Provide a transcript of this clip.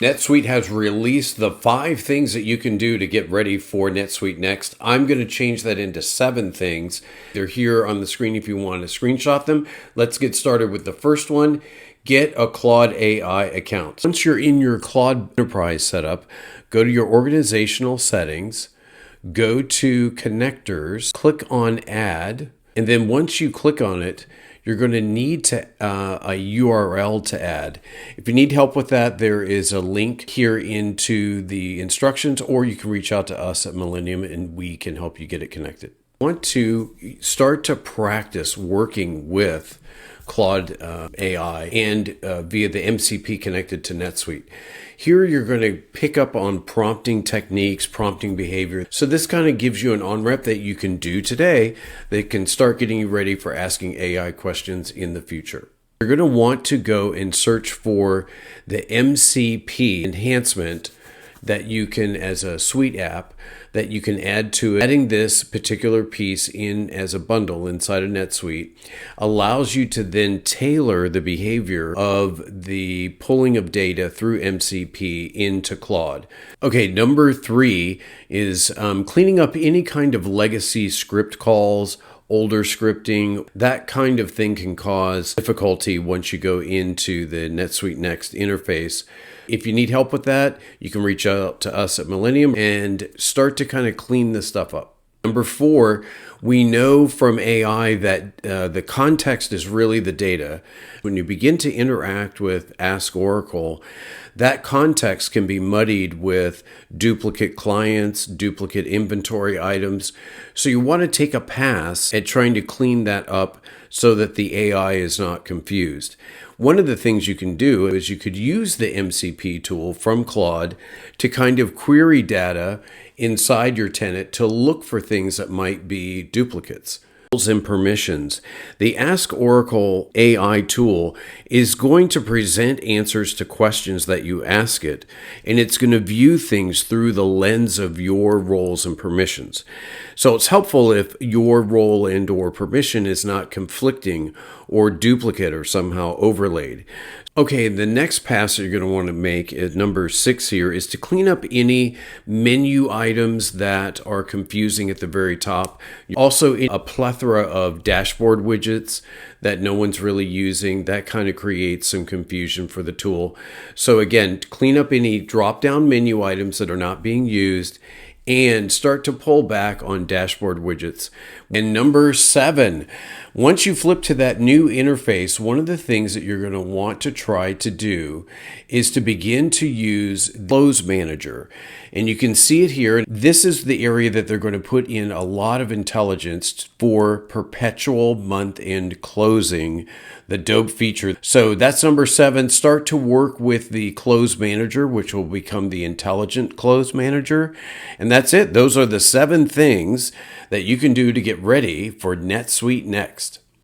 NetSuite has released the 5 things that you can do to get ready for NetSuite Next. I'm going to change that into 7 things. They're here on the screen if you want to screenshot them. Let's get started with the first one. Get a Claude AI account. Once you're in your Claude Enterprise setup, go to your organizational settings, go to connectors, click on Add, and then once you click on it, you're going to need a URL to add. If you need help with that, there is a link here into the instructions, or you can reach out to us at Millennium and we can help you get it connected. I want to start to practice working with Claude AI and via the MCP connected to NetSuite. Here you're going to pick up on prompting techniques, prompting behavior. So this kind of gives you an on-ramp that you can do today that can start getting you ready for asking AI questions in the future. You're going to want to go and search for the MCP enhancement that you can, as a suite app, that you can add to it. Adding this particular piece in as a bundle inside of NetSuite allows you to then tailor the behavior of the pulling of data through MCP into Claude. Okay, number 3 is cleaning up any kind of legacy script calls, older scripting. That kind of thing can cause difficulty once you go into the NetSuite Next interface. If you need help with that, you can reach out to us at Millennium and start to kind of clean this stuff up. Number 4, we know from AI that the context is really the data. When you begin to interact with Ask Oracle, that context can be muddied with duplicate clients, duplicate inventory items. So you want to take a pass at trying to clean that up so that the AI is not confused. One of the things you can do is you could use the MCP tool from Claude to kind of query data inside your tenant to look for things that might be duplicates. And permissions. The Ask Oracle AI tool is going to present answers to questions that you ask it, and it's going to view things through the lens of your roles and permissions. So it's helpful if your role and or permission is not conflicting or duplicate or somehow overlaid. Okay, the next pass that you're going to want to make at number 6 here is to clean up any menu items that are confusing at the very top. Also, a plethora of dashboard widgets that no one's really using. That kind of creates some confusion for the tool. So again, clean up any drop-down menu items that are not being used and start to pull back on dashboard widgets. And number 7, once you flip to that new interface, one of the things that you're going to want to try to do is to begin to use Close Manager. And you can see it here. This is the area that they're going to put in a lot of intelligence for perpetual month-end closing, the dope feature. So that's number 7. Start to work with the Close Manager, which will become the intelligent Close Manager. And that's it. Those are the 7 things that you can do to get ready for NetSuite Next.